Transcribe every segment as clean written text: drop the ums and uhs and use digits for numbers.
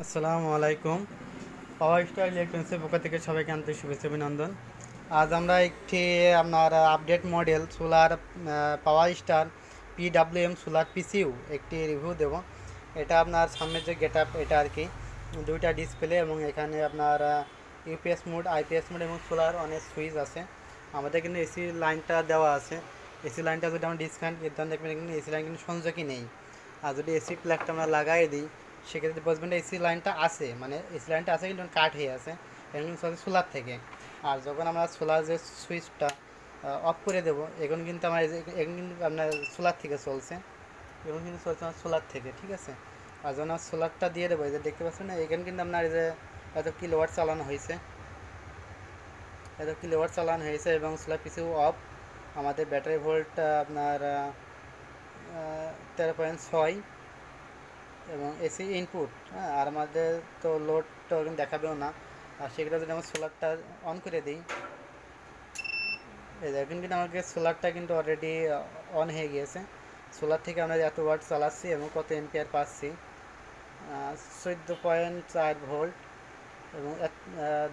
আসসালামু আলাইকুম। পাওয়ার স্টার ইলেকট্রনিক্সের পক্ষ থেকে সবাইকে আন্তরিক শুভেচ্ছা অভিনন্দন। আজ আমরা একটি আপনার update model solar power star PWM solar পিসিইউ একটি রিভিউ দেব। এটা আপনার সামনের যে গেট আপ এটা আর কি, দুইটা ডিসপ্লে এবং এখানে আপনার ইউপিএস মোড, আইপিএস মোড এবং সোলার অনেক সুইচ আছে। আমাদের কিন্তু এসি লাইনটা দেওয়া আছে। এসি লাইনটা যদি আমরা ডিসকানেক্ট করতাম দেখবেন কিন্তু এসি লাইন কিন্তু সংযোগই নেই। আর যদি এসি প্লাগটা আমরা লাগাই দিই সেক্ষেত্রে বুঝবেন এসি লাইনটা আছে, মানে এসি লাইনটা আছে কিন্তু কাট হয়ে আছে, এটা কিন্তু সোলার থেকে। আর যখন আমরা সোলার যে সুইচটা অফ করে দেবো এখন কিন্তু আমার এখন কিন্তু আপনার সোলার থেকে চলছে, এখন কিন্তু চলছে আমার সোলার থেকে, ঠিক আছে। আর যখন আমার সোলারটা দিয়ে দেবো, এই যে দেখতে পাচ্ছেন না, এখানে কিন্তু আপনার এই যে এত কিলোওয়াট চালানো হয়েছে, এবং সোলার পিসিও অফ। আমাদের ব্যাটারি ভোল্ট আপনার 13.6 এবং এসি ইনপুট। হ্যাঁ, আর আমাদের তো লোডটা কিন্তু দেখাবেও না। আর সেগুলো যদি আমরা সোলারটা অন করে দিই, এই দেখেন কিন্তু আমাকে সোলারটা কিন্তু অলরেডি অন হয়ে গিয়েছে। সোলার থেকে আমরা এত ওয়াট চালাচ্ছি এবং কত এম্পিয়ার পাচ্ছি, 14.4 ভোল্ট এবং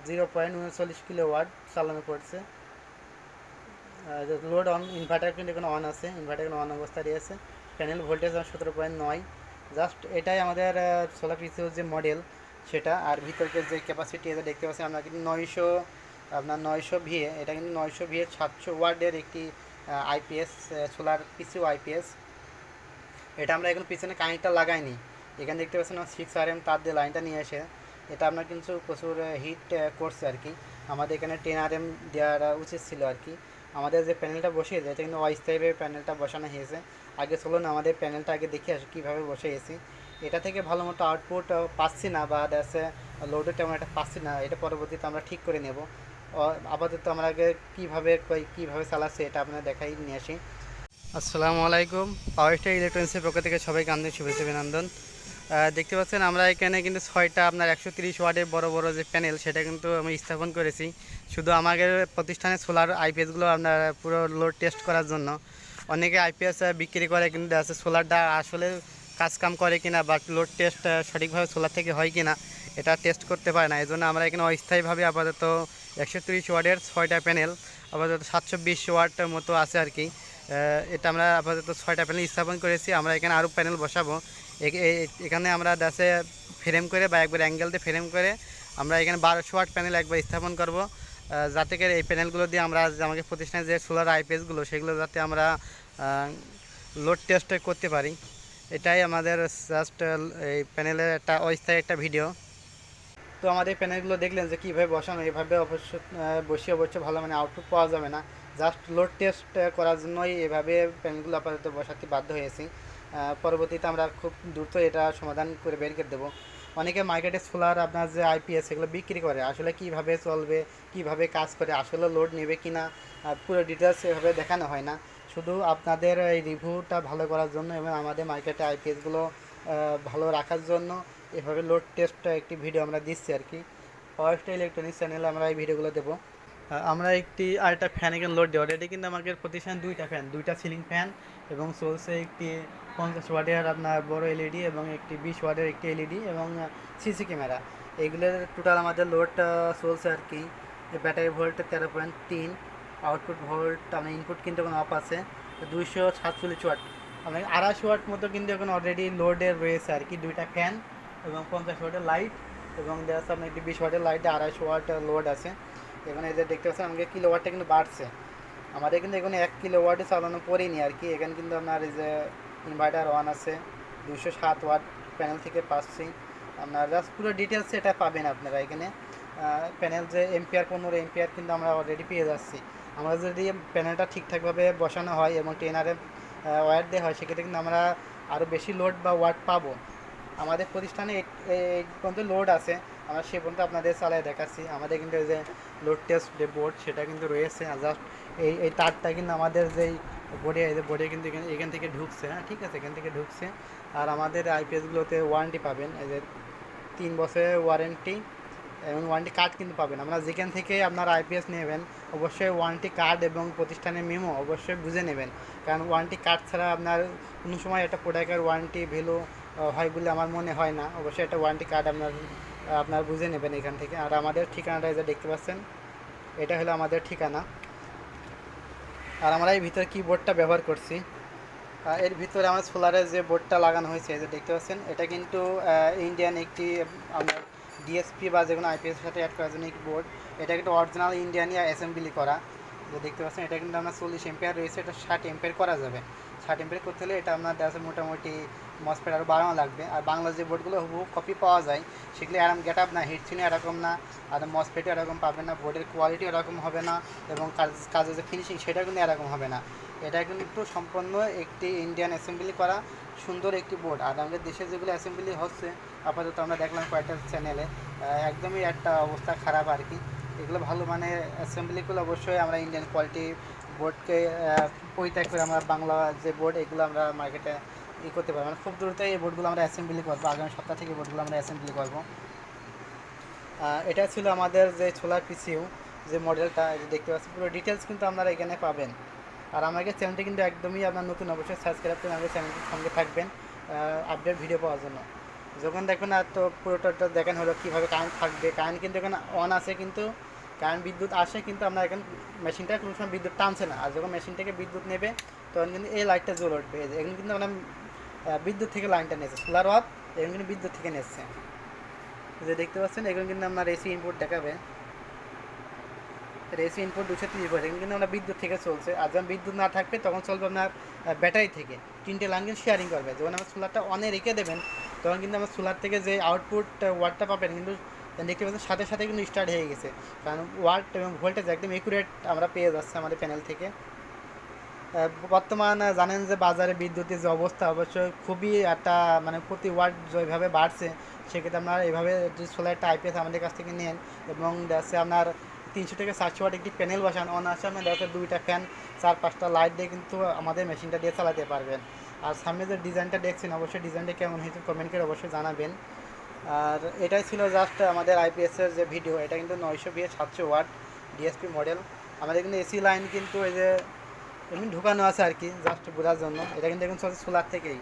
0.39 কিলো ওয়াট চালানো পড়ছে। লোড অন, ইনভার্টার কিন্তু এখানে অন আছে, ইনভার্টার অন অবস্থায় রয়েছে। Panel voltage 17.9। জাস্ট এটাই আমাদের সোলার পিসিওর যে মডেল সেটা। আর ভিতরকে যে ক্যাপাসিটি এটা দেখতে পাচ্ছি আমরা কিন্তু 900 ভিএ, এটা কিন্তু 900 ভিএ 700 ওয়াটের একটি আইপিএস সোলার পিসিও আইপিএস। এটা আমরা এখন পিছনে কানেক্টটা লাগাইনি, এখানে দেখতে পাচ্ছেন 6 RM তার দিয়ে লাইনটা নিয়ে এসে এটা আমরা কিন্তু প্রচুর হিট করছে আর কি। আমাদের এখানে 10 RM দেওয়ার উচিত ছিল আর কি। আমাদের যে প্যানেলটা বসিয়েছে এটা কিন্তু অস্থায়ীভাবে প্যানেলটা বসানো হয়েছে। আগে চলুন আমাদের প্যানেলটা আগে দেখে আসি কীভাবে বসিয়েছি। এটা থেকে ভালো মতো আউটপুট পাচ্ছি না, বা দেখছে লোডের তেমন একটা পাচ্ছি না, এটা পরবর্তীতে আমরা ঠিক করে নেব। আপাতত আমরা আগে কীভাবে চালাচ্ছি এটা আপনারা দেখাই নিয়ে আসি। আসসালামু আলাইকুম। পাওয়ার স্টার ইলেকট্রনিক্সের পক্ষ থেকে সবাইকে আন্তরিক শুভেচ্ছা অভিনন্দন। দেখতে পাচ্ছেন আমরা এখানে কিন্তু 6টা আপনার 130 ওয়াটের বড় বড় যে প্যানেল সেটা কিন্তু আমি স্থাপন করেছি শুধু আমাদের প্রতিষ্ঠানের সোলার আইপিএসগুলো আপনার পুরো লোড টেস্ট করার জন্য। অনেকে আইপিএস বিক্রি করে কিন্তু আছে সোলারটা আসলে কাজকাম করে কিনা বা লোড টেস্ট সঠিকভাবে সোলার থেকে হয় কিনা এটা টেস্ট করতে পারে না। এই জন্য আমরা এখানে অস্থায়ীভাবে আপাতত 130 ওয়াটের 6টা প্যানেল, আপাতত 720 ওয়াটের মতো আছে আর কি। এটা আমরা আপাতত 6টা প্যানেল স্থাপন করেছি। আমরা এখানে আরও প্যানেল বসাবো। এখানে আমরা দাসে ফ্রেম করে বা একবার অ্যাঙ্গেল দিয়ে ফ্রেম করে আমরা এখানে 1200 ওয়াট প্যানেল একবার স্থাপন করব, যাতে করে এই প্যানেলগুলো দিয়ে আমরা আমাদের প্রতিষ্ঠানের যে সোলার আইপিএসগুলো সেগুলো যাতে আমরা লোড টেস্ট করতে পারি। এটাই আমাদের জাস্ট এই প্যানেলের একটা অস্থায়ী একটা ভিডিও। তো আমাদের প্যানেলগুলো দেখলেন যে কীভাবে বসানো, এভাবে অবশ্য বসিয়ে ভালো মানে আউটপুট পাওয়া যাবে না। জাস্ট লোড টেস্ট করার জন্যই এভাবে প্যানেলগুলো আপাতত বসাতে বাধ্য হয়েছি। পরবর্তীতে আমরা খুব দ্রুত এটা সমাধান করে বের করে দেবো। অনেকে মার্কেটে সোলার আপনার যে আইপিএস সেগুলো বিক্রি করে, আসলে কিভাবে চলবে, কিভাবে কাজ করে, আসলে লোড নেবে কি না পুরো ডিটেলস এভাবে দেখানো হয় না। শুধু আপনাদের এই রিভিউটা ভালো করার জন্য এবং আমাদের মার্কেটে আইপিএসগুলো ভালো রাখার জন্য এভাবে লোড টেস্টটা একটি ভিডিও আমরা দিচ্ছি আর কি। পাওয়ার স্টার ইলেকট্রনিক্স চ্যানেলে আমরা এই ভিডিওগুলো দেবো। আমরা একটি আরেকটা ফ্যান এখানে লোড দেবো। অলরেডি কিন্তু আমাদের প্রতিষ্ঠান দুইটা ফ্যান, দুইটা সিলিং ফ্যান এবং চলছে একটি 50 ওয়াটের আপনার বড় এলইডি এবং একটি 20 ওয়াটের একটি এলইডি এবং সিসি ক্যামেরা। এইগুলোর টোটাল আমাদের লোড চলছে আর কি। ব্যাটারি ভোল্ট 13.3, আউটপুট ভোল্ট আপনার ইনপুট কিন্তু এখন অফ আছে 247 ওয়াট, আপনার 250 ওয়াট মতো কিন্তু এখন অলরেডি লোডে রয়েছে আর কি। দুইটা ফ্যান এবং 50 ওয়াটের লাইট এবং দেখা যাচ্ছে আপনার একটি 20 ওয়াটের লাইটে 250 ওয়াট লোড আছে। এখানে এই যে দেখতে পাচ্ছেন আমাকে কিলোওয়াটটা কিন্তু বাড়ছে। আমাদের কিন্তু এখানে 1 কিলোওয়াটে চালানো পড়েনি আর কি। এখানে কিন্তু আপনার এই যে ইনভার্টার ওয়ান আছে, 207 ওয়াট প্যানেল থেকে পাচ্ছি। আপনার জাস্ট পুরো ডিটেলস এটা পাবেন আপনারা এখানে। প্যানেল যে এম্পিয়ার 15 এম্পিয়ার কিন্তু আমরা অলরেডি পেয়ে যাচ্ছি। আমরা যদি প্যানেলটা ঠিকঠাকভাবে বসানো হয় এবং 10 RM ওয়্যার দেওয়া হয় সেক্ষেত্রে কিন্তু আমরা আরও বেশি লোড বা ওয়াট পাবো। আমাদের প্রতিষ্ঠানে এই পর্যন্ত লোড আছে, আমরা সে পর্যন্ত আপনাদের চালায় দেখাচ্ছি। আমাদের কিন্তু এই যে লোড টেস্ট যে বোর্ড সেটা কিন্তু রয়েছে। জাস্ট এই তারটা কিন্তু আমাদের যেই বোর্ডে এই যে বোর্ডে কিন্তু এখান থেকে ঢুকছে, হ্যাঁ ঠিক আছে, এখান থেকে ঢুকছে। আর আমাদের আইপিএসগুলোতে ওয়ারেন্টি পাবেন, এই যে 3 বছরের ওয়ারেন্টি এবং ওয়ারেন্টি কার্ড কিন্তু পাবেন। আমরা যেখান থেকে আপনার আইপিএস নেবেন অবশ্যই ওয়ারেন্টি কার্ড এবং প্রতিষ্ঠানের মেমো অবশ্যই বুঝে নেবেন, কারণ ওয়ারেন্টি কার্ড ছাড়া আপনার কোনো সময় একটা প্রোডাক্টের ওয়ারেন্টি ভ্যালু হয় বলে আমার মনে হয় না। অবশ্যই একটা ওয়ারেন্টি কার্ড আপনার বুঝে নেবেন এখান থেকে। আর আমাদের ঠিকানাটা যে দেখতে পাচ্ছেন, এটা হলো আমাদের ঠিকানা। আর আমরা এই ভিতরে কিবোর্ডটা ব্যবহার করছি, এর ভিতরে আমার সোলারের যে বোর্ডটা লাগানো হয়েছে যে দেখতে পাচ্ছেন, এটা কিন্তু ইন্ডিয়ান একটি আপনার ডিএসপি বা যে কোনো আইপিএসের সাথে অ্যাড করার জন্য একটি বোর্ড। এটা কিন্তু অরিজিনাল ইন্ডিয়ানই অ্যাসেম্বলি করা। যে দেখতে পাচ্ছেন, এটা কিন্তু আপনার 40 এম্পিয়ার রয়েছে, এটা 60 এম্পিয়ার করা যাবে। 60 এম্পিয়ার করতে হলে এটা আপনার দেখা মোটামুটি মসফেট আরও বাড়ানো লাগবে। আর বাংলা যে বোর্ডগুলো হুবহু কপি পাওয়া যায়, সেগুলো এরকম গেট আপ না, হিটচিনে এরকম না, আর মসফেটও এরকম পাবেন না, বোর্ডের কোয়ালিটি এরকম হবে না, এবং কাজের যে ফিনিশিং সেটা কিন্তু এরকম হবে না। এটা কিন্তু সম্পূর্ণ একটি ইন্ডিয়ান অ্যাসেম্বলি করা সুন্দর একটি বোর্ড। আর আমাদের দেশে যেগুলো অ্যাসেম্বলি হচ্ছে আপাতত আমরা দেখলাম কয়েকটা চ্যানেলে, একদমই একটা অবস্থা খারাপ আর কি। এগুলো ভালো মানে অ্যাসেম্বলিগুলো অবশ্যই আমরা ইন্ডিয়ান কোয়ালিটি বোর্ডকে পরিত্যাগ করে আমরা বাংলা যে বোর্ড এগুলো আমরা মার্কেটে করতে পারবো। মানে খুব দ্রুত এই বোর্ডগুলো আমরা অ্যাসেম্বলি করবো, আগামী সপ্তাহ থেকে বোর্ডগুলো আমরা অ্যাসেম্বলি করবো। এটা ছিল আমাদের যে সোলার পিসিইউ যে মডেলটা দেখতে পাচ্ছি, পুরো ডিটেলস কিন্তু আপনারা এখানে পাবেন। আর আমাকে চ্যানেলটি কিন্তু একদমই আপনার নতুন, অবশ্যই সাবস্ক্রাইব করে আমাদের চ্যানেলটির সঙ্গে থাকবেন আপডেট ভিডিও পাওয়ার জন্য। যখন দেখবেন আর তো পুরোটা দেখেন হলো কীভাবে কারেন্ট থাকবে। কারেন্ট কিন্তু এখানে অন আছে, কিন্তু কারেন্ট বিদ্যুৎ আসে, কিন্তু আপনার এখন মেশিনটা কোনো সময় বিদ্যুৎ টানছে না। আর যখন মেশিন থেকে বিদ্যুৎ নেবে তখন কিন্তু এই লাইটটা জ্বলে উঠবে। এখানে কিন্তু আমরা বিদ্যুৎ থেকে লাইনটা নিয়েছে, সোলার ওয়াট এখানে কিন্তু বিদ্যুৎ থেকে নিচ্ছে। যে দেখতে পাচ্ছেন এখানে কিন্তু আপনার এসি ইনপুট দেখাবে, এসি ইনপুট 230 ভোল্ট, এখানে কিন্তু আমরা বিদ্যুৎ থেকে চলছে। আর যখন বিদ্যুৎ না থাকবে তখন চলবে আপনার ব্যাটারি থেকে। 3টে লাইন কিন্তু শেয়ারিং করবে। যখন আমরা সোলারটা অনে রেখে দেবেন তখন কিন্তু আমরা সোলার থেকে যে আউটপুট ওয়াটটা পাবেন কিন্তু দেখতে পাচ্ছেন সাথে সাথে কিন্তু স্টার্ট হয়ে গেছে, কারণ ওয়াট এবং ভোল্টেজ একদম একুরেট আমরা পেয়ে যাচ্ছি আমাদের প্যানেল থেকে। বর্তমান জানেন যে বাজারে বিদ্যুতের যে অবস্থা, অবশ্যই খুবই একটা মানে প্রতি ওয়াট যেভাবে বাড়ছে, সেক্ষেত্রে আপনার এভাবে যে সোলারটা আইপিএস আমাদের কাছ থেকে নেন এবং দেখছে আপনার 300 থেকে 400 ওয়াট একটি প্যানেল বসান, অনায়াসে আপনার দেখে 2টা ফ্যান 4-5টা লাইট দিয়ে কিন্তু আমাদের মেশিনটা দিয়ে চালাতে পারবেন। আর সামনে যে ডিজাইনটা দেখছেন, অবশ্যই ডিজাইনটা কেমন হয়েছে কমেন্ট করে অবশ্যই জানাবেন। আর এটাই ছিল জাস্ট আমাদের আইপিএসের যে ভিডিও। এটা কিন্তু 920 700 ওয়াট ডিএসপি মডেল। আমাদের কিন্তু এসি লাইন কিন্তু এই যে এমনি ঢুকানো আছে আর কি, জাস্ট বোঝার জন্য। এটা কিন্তু এখন চলছে সোলার থেকেই।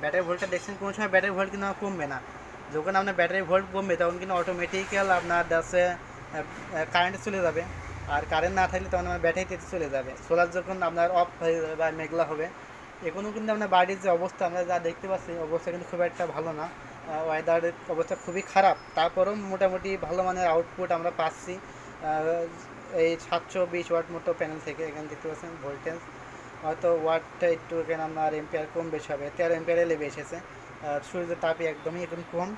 ব্যাটারি ভোল্টটা দেখছেন, কোনো সময় ব্যাটারি ভোল্ট কিন্তু কমবে না। যখন আপনার ব্যাটারি ভোল্ট কমবে তখন কিন্তু অটোমেটিক্যাল আপনার দেশে কারেন্টে চলে যাবে। আর কারেন্ট না থাকলে তখন আমার ব্যাটারিতে চলে যাবে। সোলার যখন আপনার অফ হয়ে যাবে বা মেঘলা হবে, এখনও কিন্তু আপনার বাড়ির যে অবস্থা আমরা যা দেখতে পাচ্ছি, অবস্থা কিন্তু খুব একটা ভালো না। ওয়েদারের অবস্থা খুবই খারাপ, তারপরেও মোটামুটি ভালো মানের আউটপুট আমরা পাচ্ছি এই 720 ওয়াট মতো প্যানেল থেকে। এখানে দেখতে পাচ্ছেন ভোল্টেজ, হয়তো ওয়াটটা একটু এখানে আপনার এম্পিয়ার কম বেশি হবে, 13 এম্পিয়ারে লেবে এসেছে। আর সূর্যের তাপই একদমই এখন কম।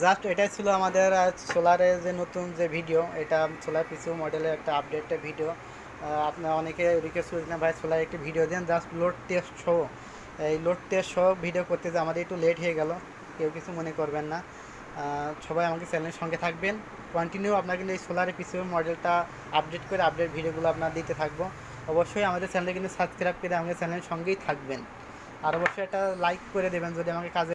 জাস্ট এটাই ছিল আমাদের সোলারের যে নতুন যে ভিডিও, এটা সোলার পিসিইউ মডেলের একটা আপডেটের ভিডিও। আপনারা অনেকে রিকোয়েস্ট করেছিলেন ভাই সোলার একটি ভিডিও দেন, জাস্ট লোড টেস্ট সহ। এই লোড টেস্ট সহ ভিডিও করতে যে আমাদের একটু লেট হয়ে গেল, কেউ কিছু মনে করবেন না। সবাই আমাকে চ্যানেলের সঙ্গে থাকবেন, কন্টিনিউ আপনার কিন্তু এই সোলারের পিসিইউ মডেলটা আপডেট করে আপডেট ভিডিওগুলো আপনার দিতে থাকবো। অবশ্যই আমাদের চ্যানেলে কিন্তু সাবস্ক্রাইব করে আমাদের চ্যানেলের সঙ্গেই থাকবেন। আর অবশ্যই একটা লাইক করে দেবেন যদি আমাকে কাজে